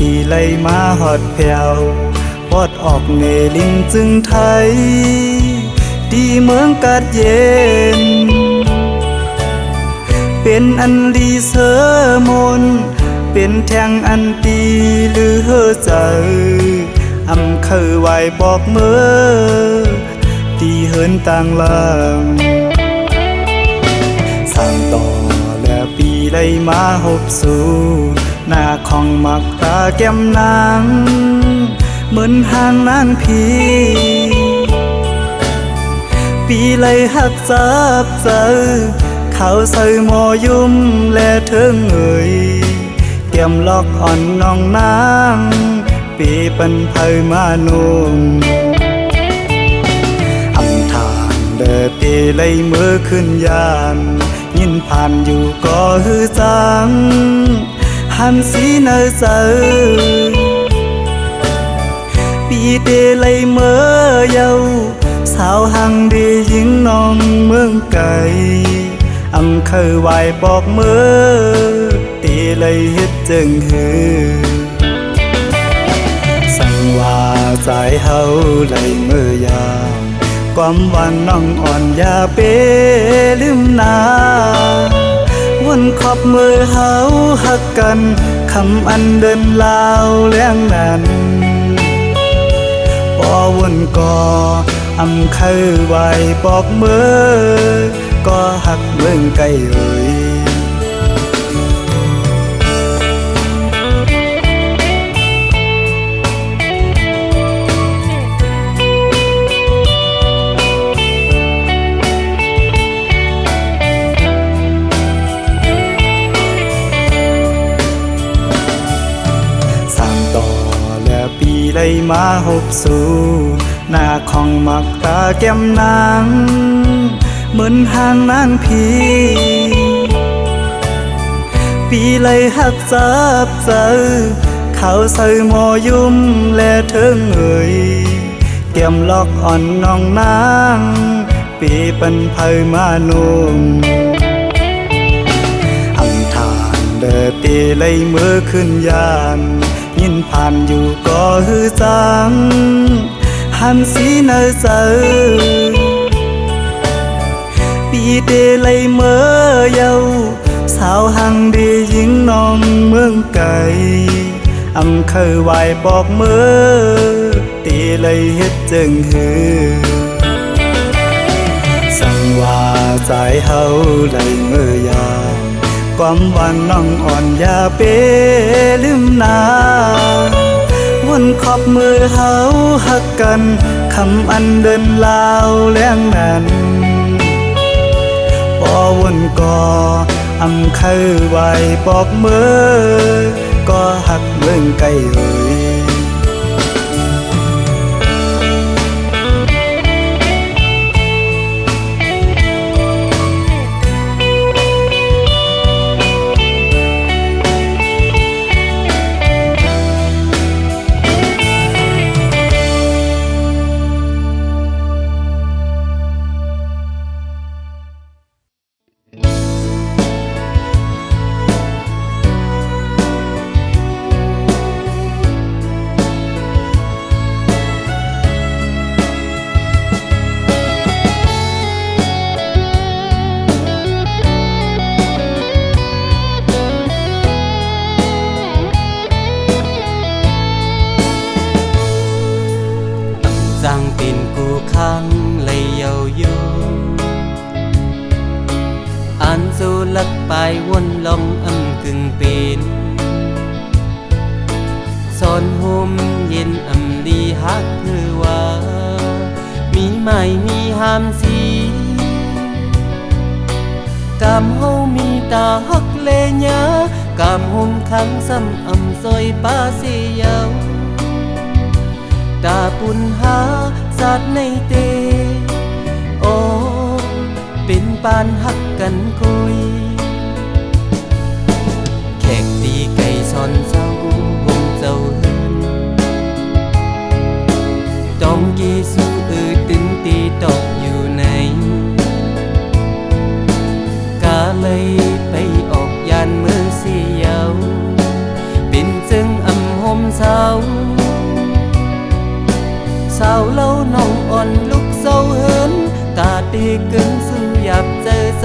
ปีไล่มาหอดแผ่วปอดออกเนลิงจึงไทยดีเมืองกาดเย็นเป็นอันดีเสมนเป็นแทงอันดีหรือเฮอใจอำเคยไหวบอกเมื่อตีเหินต่างลางสั่งต่อและปีไล่มาหบสู่หน้าของมักตาแก้มนางเหมือนห่างนางพีปีไล่หักจับเจอเขาใส่หมอยุ่มและเถิงเอ่ยเตรียมล็อกอ่อนน้องนางปีปันไพมานุ่มอำทางเดินปีไล่มือขึ้นยานยินผ่านอยู่ก็ฮือจังหันสีเนอเจอปีเดไล่เมื่อเยาสาวหังดียิงน้องเมืองไกลอำเคยไหวบอกเมื่อตีเลยเฮ็ดจึงฮือสั่งว่าใจเฮาเลยเมื่อยามความหวานน้องอ่อนอย่าเปลืมนาวนขอบมือเฮาหักกันคำอันเดินลาวเลี้ยงนั้นพอวนก่ออำเคยไหวบอกเมื่อก็หักเมืองไกลเอ่ยสั่งต่อและปีไล่มาหบสู่หน้าของมักตาแก้มนางเหมือนห่างนางพีปีไล่หักจับเจอเขาใส่หมอยุ่มและเถิงเอ่ยเตรียมล็อกอ่อนน้องนางปีปันไพมานุ่มอำทางเดินตีไล่มือขึ้นยานยินผ่านอยู่ก็ฮือจังหันสีเนอเจอปีเดไล่เมื่อเยาสาวหังดียิงน้องเมืองไกลอำเคยไหวบอกเมื่อตีเลยเฮ็ดจึงฮือสั่งว่าใจเฮาเลยเมื่อยามความหวานน้องอ่อนอย่าเปลืมนาวนขอบมือเฮาหักกันคำอันเดินลาวเลี้ยงนั้นพอวนก่ออำเคยไหวบอกเมื่อก็หักเมืองไกลเอ่ย ลักไปวนลองอำกึ่งเป็นสอนห่มเย็นอำลีฮักเธอว่ามีไม่มีห้ามสีกำเฮามีตาฮักเลญากำห่มขังซ้ำอำซอยป้าเสียยาวตาปุ่นหาสัตว์ในเตโอเป็นปานฮักกันคุยแขกตีไก่ซอนเจ้าหงเจ้าเฮินจองกีสู้ตึงตีตกอยู่ในกาเลยไปออกยานเมืองเสียาวเป็นจึงอำหม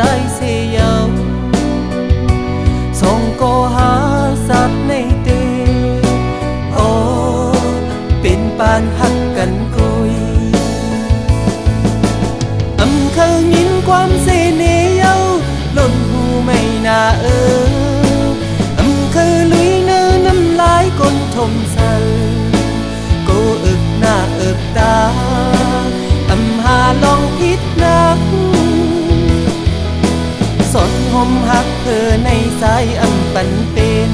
ใจเสียยาวส่งก็หาสัตว์ในเตโอ้เป็นปานหักกันกุยเคยยินความเสน่ห์เย้าล้นหูไม่น่าเคยลุยเนื้อน้ำลายก้นทมใส่กูอึกหน้าอึกตาหาลองพิษนักสนหมหักเธอในสายปันเป็น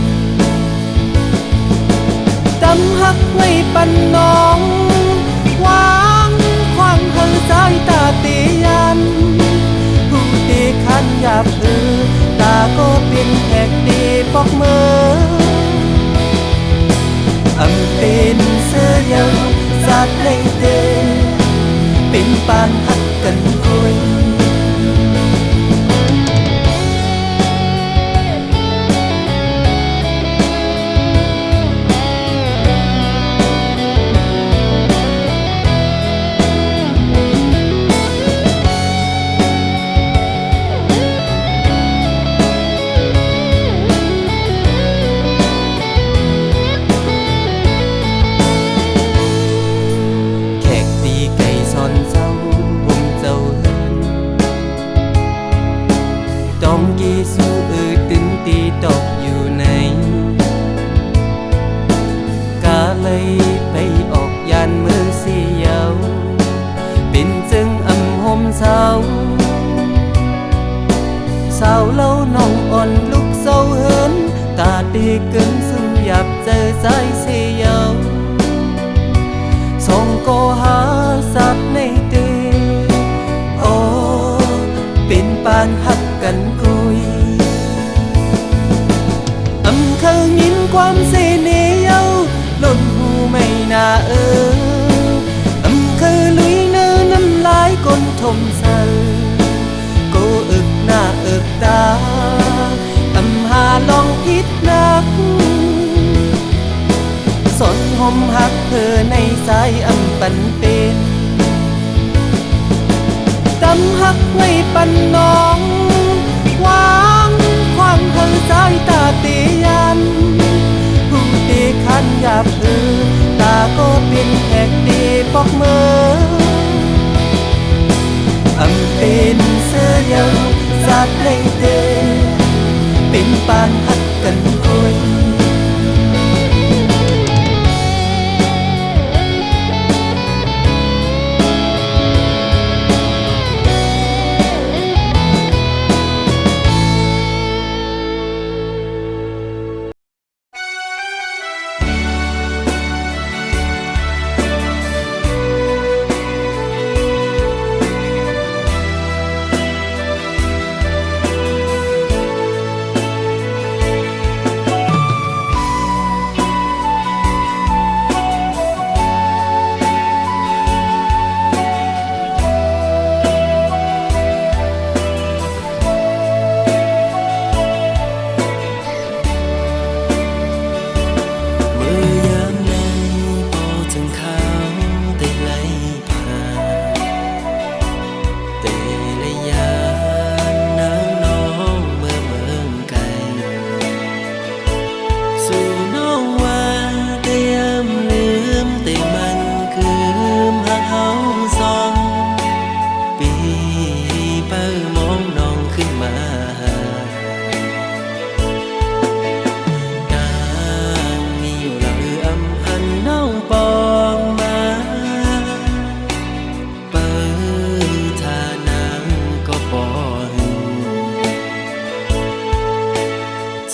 ดำหักไว้ปันน้องวางความเธอสายตาเตียันผู้ตีขันหยาบตาก็เป็นแขกดีปอกมือเป็นเสื้อเยาสัตว์ในเตเป็นปานหักกันกุยจอมกีสู้ตึงตีตกอยู่ในกาเลยไปออกยานเมืองเสียวเป็นจึงหมเศร้าสาวเล่าน้องอ่อนลุกเศร้าเหินตาตีเกินสู้หยับเจอใจเสียวส่งก็หาสัตว์ในเตโอ้เป็นปานหักกันกุยเคยยินความเสน่ห์เย้าล้นหูไม่น่าเคยลุยเนื้อน้ำลายก้นทมใส่กูอึกหน้าอึกตาหาลองพิษนักสนหมหักเธอในสายปันเป็นหักไว้ปันน้องวางความเธอสายตาเตียันผู้ตีขันหยาบตาก็เป็นแขกดีปอกมือเป็นเสื้อเยาสัตว์ในเตเป็นปานหักกันกุย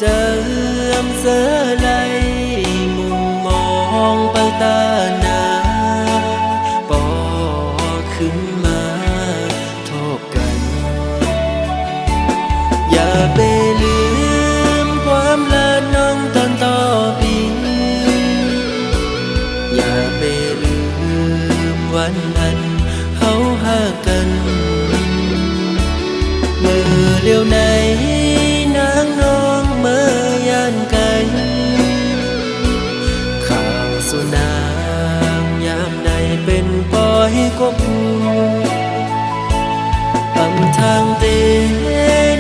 เจิมเสือไหลมุมมองเปิดตาหนาปอขึ้นมาโทบกันอย่าไปลืมความละน้องตอนต่อปีอย่าไปลืมวันนั้นเฮาหากันมือเลี้ยวไหนนางน้องเมื่อยานไกลข่าวสุนา างเต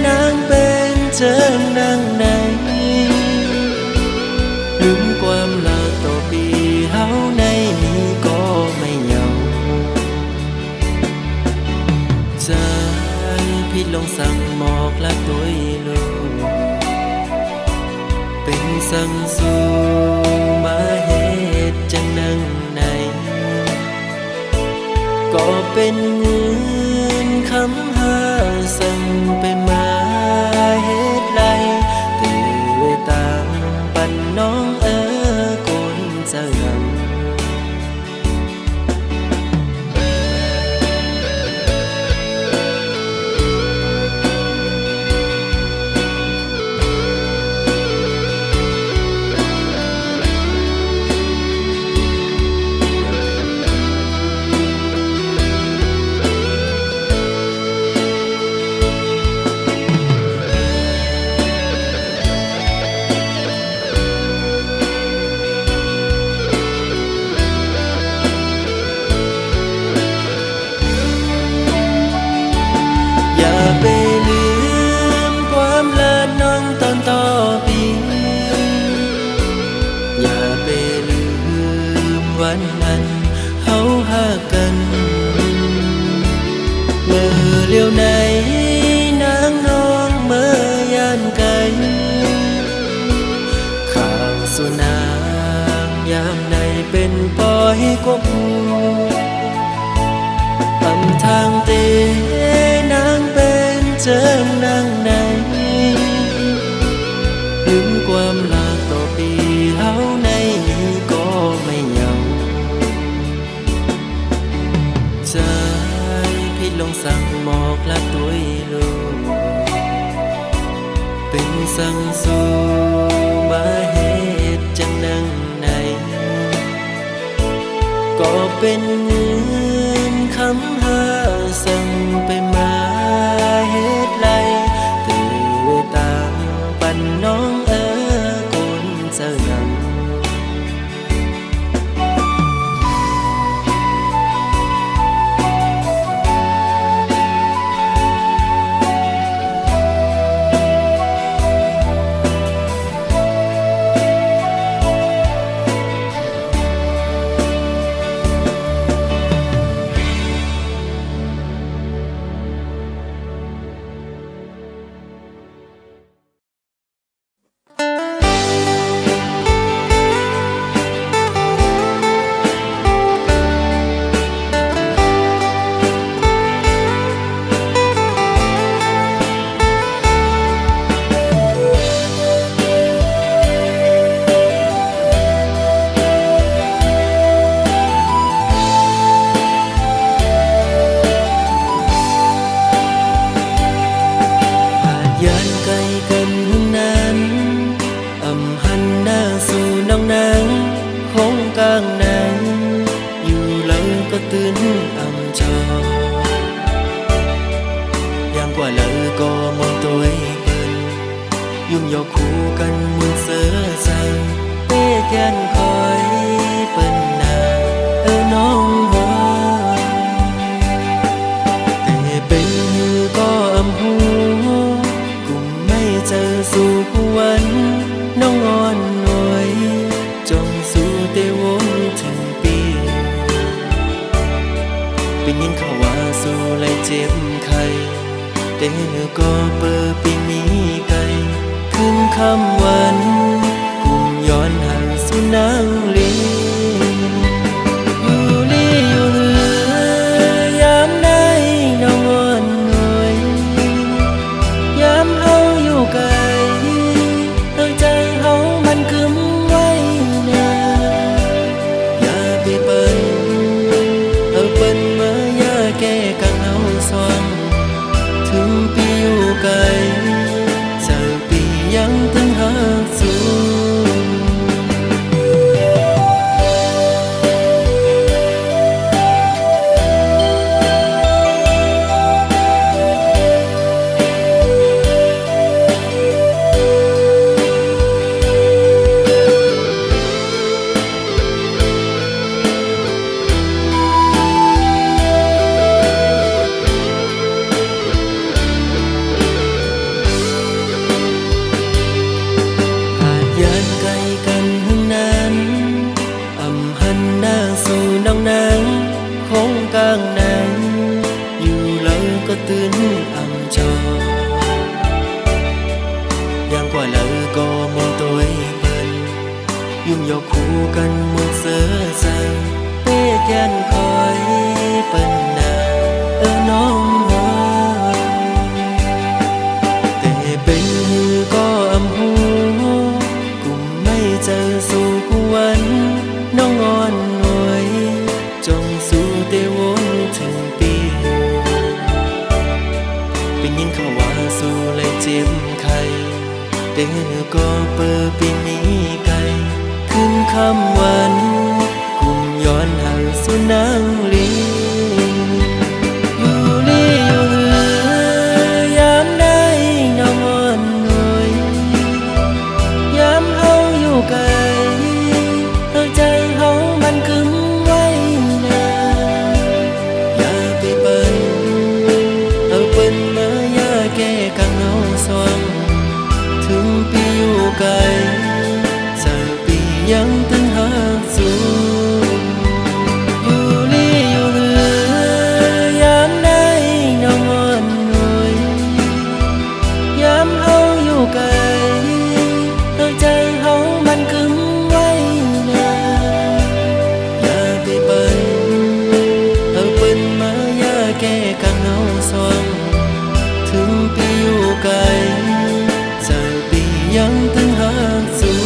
นางเป็นเจิงนางไหนลืมความลาต่อปีเฮาในนี้ก็ไม่เหงาใจพี่ลงสั่งหมอกละตัวลูกเป็นสั่งสู่มาเหตุจังนังไหนก็เป็นเงินคำหาสั่งไปมาเหตุไรตื่นตามปันน้องกุนจะงำไปลืมความลาน้องตอนต่อปีอย่าไปลืมวันนั้นเฮาหากันเมื่อเลี้ยวไหนนางน้องเมื่อยานไกลข้าวสุนางยามในเป็นปอยกบอำทางเตนางเป็นเจิงนางไหนลืมความลาต่อปีเฮาในนี้ก็ไม่เหงาใจพี่ลงสั่งหมอกละตัวลูกเป็นสั่งสู่มาเหตุจังนังไหนก็เป็นเงินคำหาสั่งไปมาเหตุไรตื่นตามปันน้องกุนจะงำยันไกลกันหึงนั้นอำหันหน้าสู่น้องนางคงกลางนางอยู่หลังก็ตื่นอำจออย่างกว่าเลยก็มองตัวเปิ้นยุ่งยอกคู่กันมุนเสือใจเป้แกนคอยเปิ้นนาน้องหัวแต่เป็นมือก็อำหูเจอสู่ผู้วันน้องอ่อนหน่วยจงสู่เตวงถึงปีเป็นยินเขาว่าสู่ไล่เจ็บไข้แต่ก็เปิดปีมีไกลขึ้นคำวันกุมย้อนห่างสู่นางลีอยู่ลีอยู่เหือยามใดน้องอ่อนหน่วยยามเฮาอยู่ไกลใจเฮามันคึมไว้นาอย่าไปเปิ้นเปิ้นมาอย่าแก้กังเฮาสว่างถึงปีอยู่ไกลเจอปียังตึงหาสู่ อย่างกว่าเลยก็มองตัวเปิ้นยุ่มยอกคู่กันมุนเสือใส่เป้แกนคอยเปิ้นนาน้องแต่เป็นหือก็อำหูกุมไม่เจอสู่ผู้วันน้องอ่อนหน่วยจงสู่เตวนถึงปีเป็นยินเขาว่าสู่เลยเจ็บไข้แต่ก็เปิดปีนี้ไกลขึ้นคำวันกุมย้อนหาสู่นางลีอยู่ลีอยู่เหือยามได้น้องอ่อนหน่วยยามเฮาอยู่ไกลใจเฮามันกึมไว้นาอย่าไปเปิ้นเอาเปิ้นมาอย่าแก้กังเอาสว่างถึงปีอยู่ไกลจะปียังตึงหาสู่อยู่ลีอยู่เหือยามได้น้องอ่อนหน่วยยามเฮาอยู่ไกลใจเฮามันกึมไว้นาอย่าไปเปิ้นเอาเปิ้นมาอย่าแก้กังเอาสว่างถึงปีอยู่ไกลจะปียังตึงหาสู่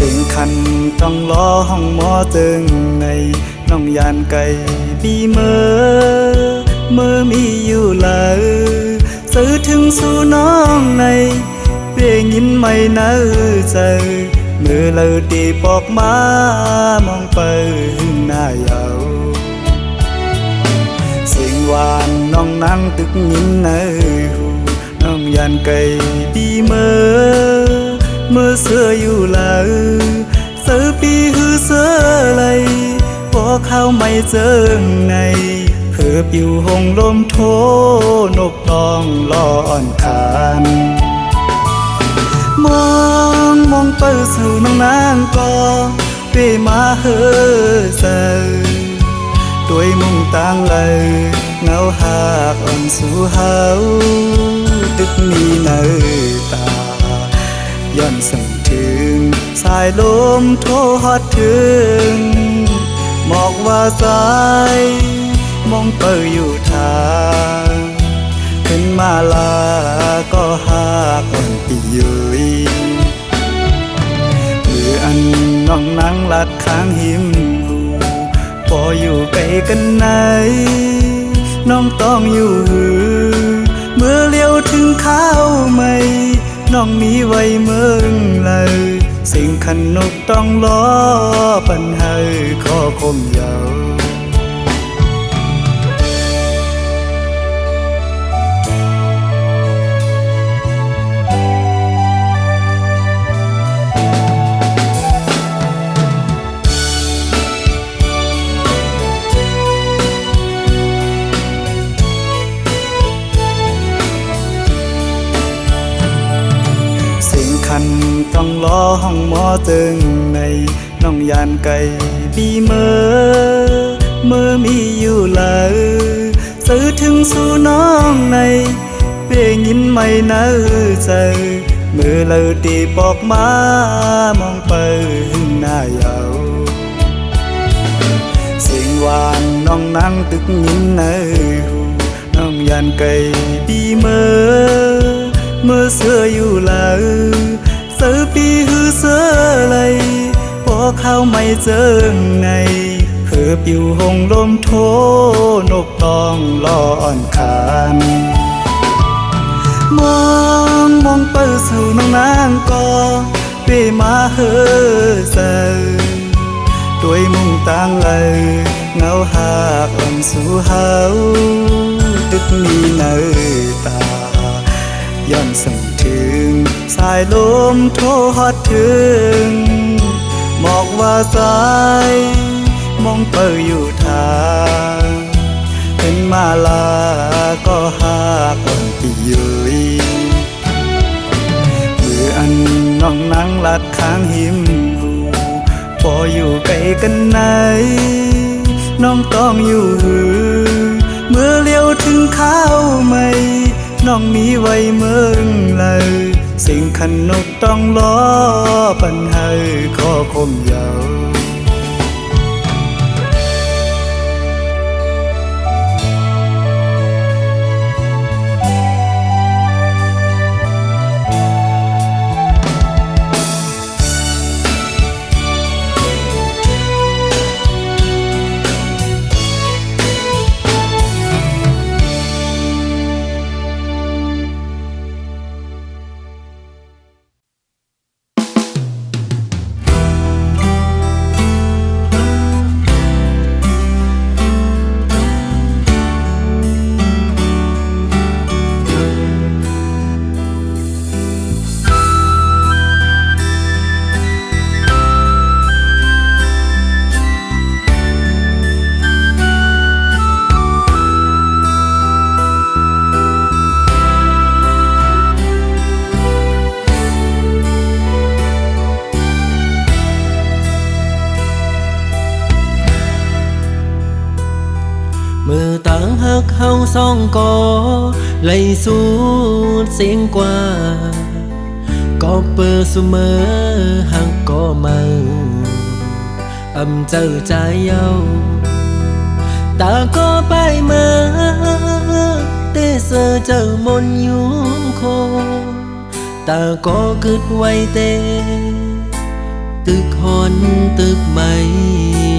สิ่งคันต้องล้อห้องหมอตึงในน้องยานไก่บีเมื่อมีอยู่เลยสื่อถึงสู่น้องในเพียงยินไม่เนื้อใจเมื่อเราตีปอกมามองไปหน้าเยาสิ่งหวานน้องนั่งตึกยินเนื้อหูน้องยานไก่บีเมื่อเสื้ออยู่เลยเสื้อปีหือเสื้อไหลพอเข้าไม่เจอในเพื่อปิวหงลมโทนกตองลออ่อนคานมองไปสู่น้องนางก็เปมาเฮือเสือตัวมุ่งต่างเลยเงาหากอ่อนสู่เฮาดึกมีเนื้อตาย้อนสั่งถึงสายลมโทฮอดถึงหมอกว่าสายมองเปิดอยู่ทางขึ้นมาลาก็หากอ่อนปียุยมืออันน้องนั่งลัดข้างหิมหูพออยู่ไกลกันไหนน้องต้องอยู่หือเมื่อเลี้ยวถึงข้าวไม่น้องมีไว้เมืองเลยสิ่งขันนกต้องล้อปัญหาข้อคมยาวต้องล้อห้องหมอตึงในน้องยานไก่บีเมื่อมีอยู่เลยสื่อถึงสู่น้องในเพียงยินไม่เนื้อใจเมื่อเราตีปอกมามองไปหน้าเยาสิ่งหวานน้องนั่งตึกยินเนื้อหูน้องยานไก่บีเมื่อเสื้ออยู่เลยเสือปีหือ เสือเลยพอเข้าไม่เจอไงเพื่อปิวหงลมโทนกต้องรออ่อนคานมองเปิดสู่น้องนางก็เปมาเฮอเซอด้วยมุ่งต่างเลยเงาหากอ่อนสู่เฮาตึกมีเนอตาย้อนส่งถึงสายลมโทฮอดถึงบอกว่าสายมองเปิดอยู่ทางเป็นมาลาก็หากอ่อนปีเยยมืออันน้องนางลัดข้างหิมหูพออยู่ไกลกันไหนน้องต้องอยู่หือเมื่อเลี้ยวถึงข้าวไม่น้องมีไว้เมืองเลยสิ่งขันนกต้องล้อปันให้ข้อคมยาวมือต่างหักเฮาสองก่อไหลสูดเสียงกว่าก็เปิดเสมอหักก็มาเจอใจเย้าตาก็ไปมาเตเสอเจอมนยุงโคตาก็กึดไว้เตตึกหอนตึกไม่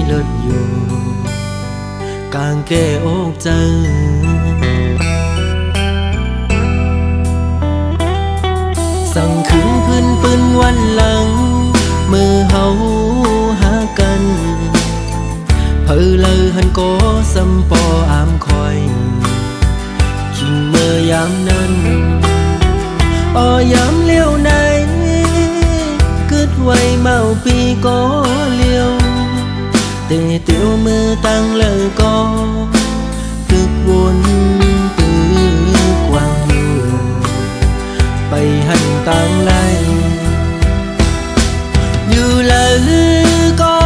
เลิศอยู่กางแก้อกเจอสั่งขึ้นพื้นปืนวันหลังมือเฮาหากันเพอเลยหันโกสัมปออามคอยคิงเมื่อยามนั้นยามเลี้ยวไหนกึดไว้เมาปีก็เลี้ยวเตะเตียวมือตั้งเลยก็ตึกวนตึกกว้างอยู่ไปหันต่างไลอยู่เลยก็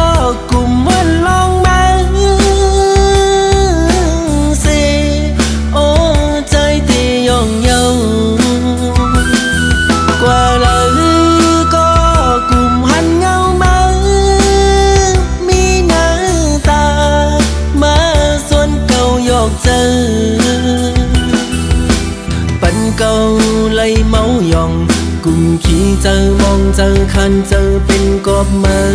กลุ่มวันลองมาสิโอ้ใจที่ย่องเยาวกว่าเลยก็กลุ่มหันเงามามีหน้าตามาส่วนเก่าหยอกเจอปันเก่าไล่เมาหยองกุมขี้เจอมองเจอคันเจอเป็นกบมือ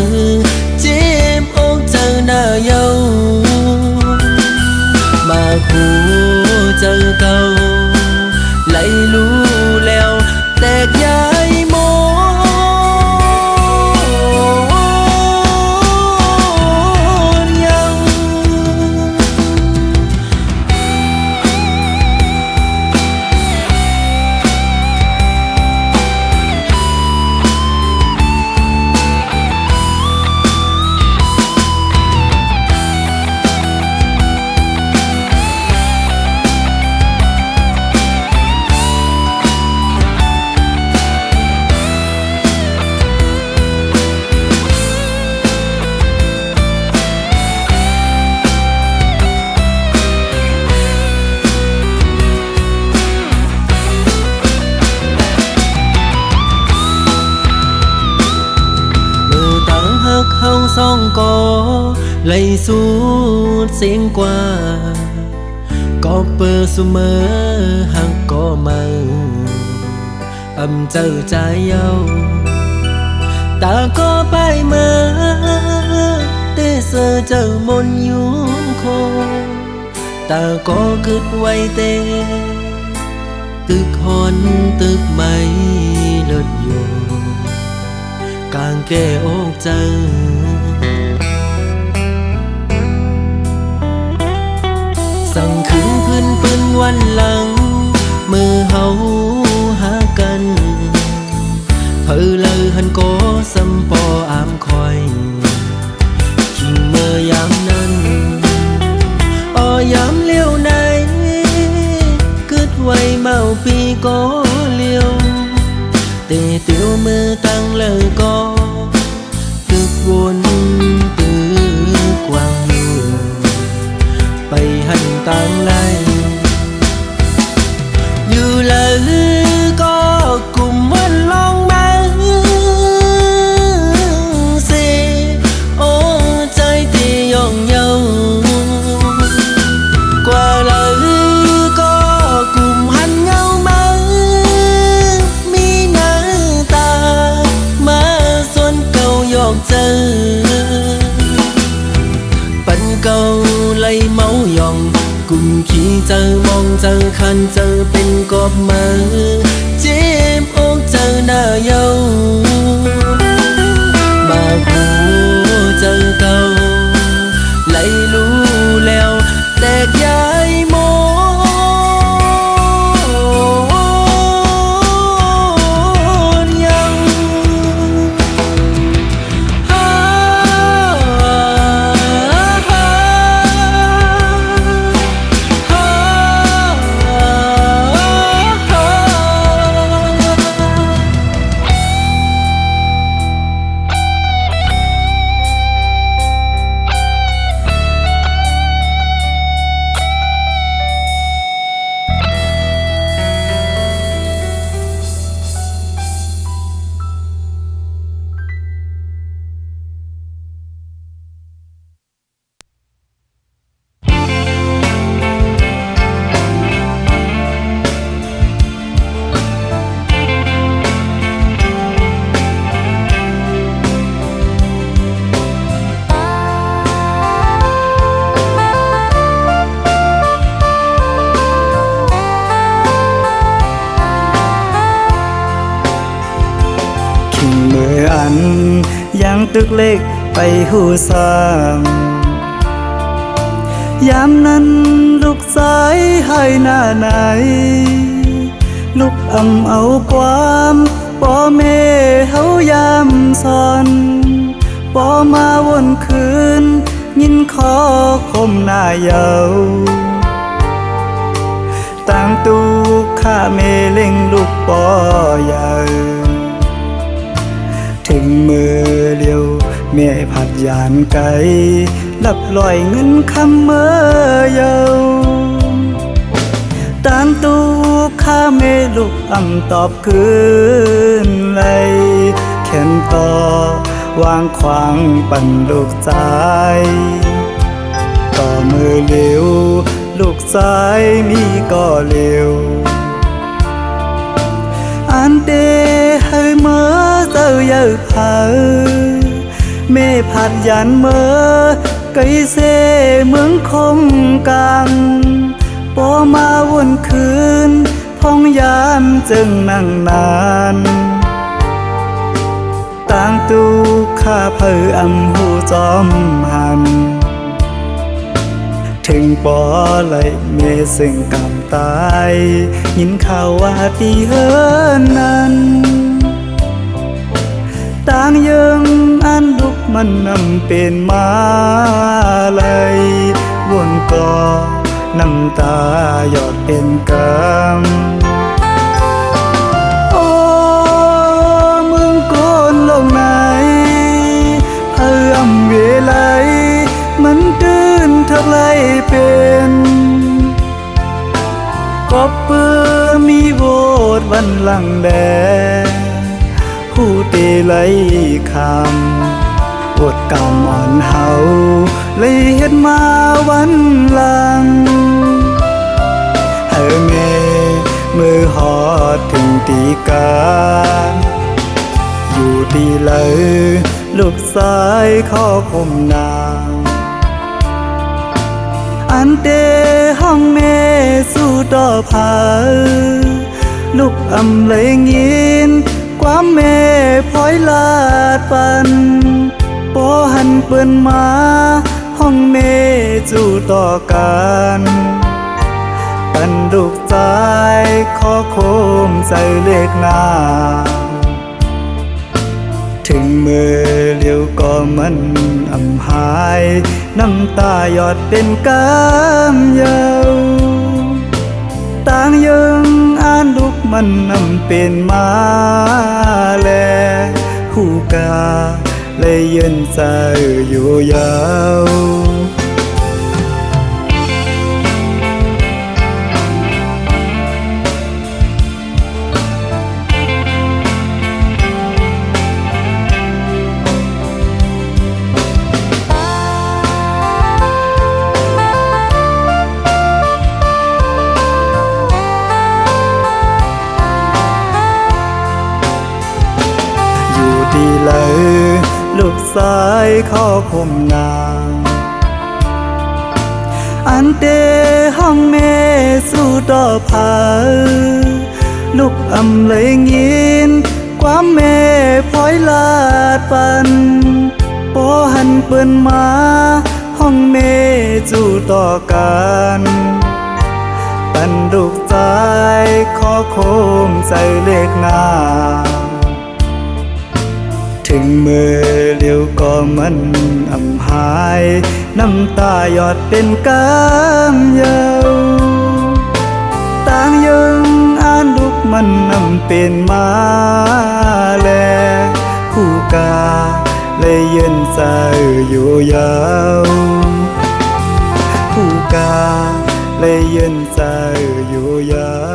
เจ็บอกเจอหน้าเยามาคู่เจอเก่าไล่รู้แล้วแตกย้ายโมเฮาสองก็ไหลสูดเสียงกว่าก็เปิดเสมอหักก็มาเจอใจเย้าต ตาก็ไปมาเตเสอเจ้ามนอยู่โคตาก็กึดไว้เตตึกหอนตึกไม้เลิศอยู่กลางแก้อกเจอสั่งคืนพื้นปืนวันหลังมือเฮาหากันเพอเลยหันโกสำปออามคอยคิงเมื่อยามนั้นยามเลี้ยวไหนกึดไว้เมาปีก็เลี้ยวเตะเตียวมือตั้งเลยก็ตึกวนตึกกวางอยู่ไปหันต่างไลอยู่เลยก็กลุ่มวันลองมาเสโอ้ใจที่ย่องเยาวกว่าเลยก็กลุ่มหันเงามามีหน้าตามาส่วนเก่าหยอกเจอปันเก่าไล่เมาหยองกุ่มขี้เจอมองเจอคันเจอเป็นกอบมือเจ็บอกเจอหน้าเยามาผูเจอเก่าไล่รู้แล้วแตกย้ายโมนยังยังตึกเล็กไปหูสามยามนั้นลูกสายให้หน้าไหนลูกเอาความป่อแม่เฮายามสอนป่อมาวนคืนยินขอคมหน้าเยาต่างตูข้าเมเล็งลูกป่อใหญ่ถึงมือเดียวแม่ผัดยานไก่ลับลอยเงินคำเมื่อเยาตามตูข้าเมลูกตอบคืนเลยแขนต่อวางขวางปั่นลูกใจต่อมือเร็วลูกสายมีก็เร็วอันเดให้เมื่อเจ้าเยอะเผาเม่ผัดยันเมื่อไก่เสเมืองคงกังปอมาวนคืนท้องยามจึงนั่งนานต่างตูข้าเพื่อหูจอมหันถึงปอไหลเมซึ่งกำตายยินข่าวว่าตีเฮินนั้นต่างยังอันลุกมันนำเป็นมาเลยวนก่อน้ำตาหยอดเป็นกำโอ้มึงโกนลงไหนเพิ่มเวลามันตื้นทักไลเป็นกบเปื้อมีโวดวันหลังแดผู้เตไหลคำอดกำอ่อนเฮาเลยเฮ็ดมาวันหลังให้เมมือหอดถึงตีกาอยู่ อยู่ดีเลยลูกสายขอคมนางอันเดห้องเมสู่ต่อผาลูกอำเลยยินความเมพลอยลาดปันปอหันเปิ้นมาห้องเมจู่ต่อกันปันลูกสายขอโคมใส่เลขหน้าถึงมือเลี้ยวก็มันอำหายน้ำตาหยอดเป็นกำยาวต่างยังอ่านลูกมันนำเป็นมาแลคู่กาเลยยืนใจอยู่ยาวดีเลยลูกสายขอคมนางอันเดห้องเมสู่ต่อผาลูกอำเลยยินความเมพลอยลาดปันปอหันเปิ้นมาห้องเมจู่ต่อกันปันลูกสายขอโคมใส่เลขหน้าถึงมือเลี้ยวก็มันอำหายน้ำตาหยอดเป็นกำยาวต่างยังอ่านลูกมันนำเป็นมาแลคู่กาเลยยืนใจอยู่ยาวคู่กาเลยยืนใจอยู่ยาว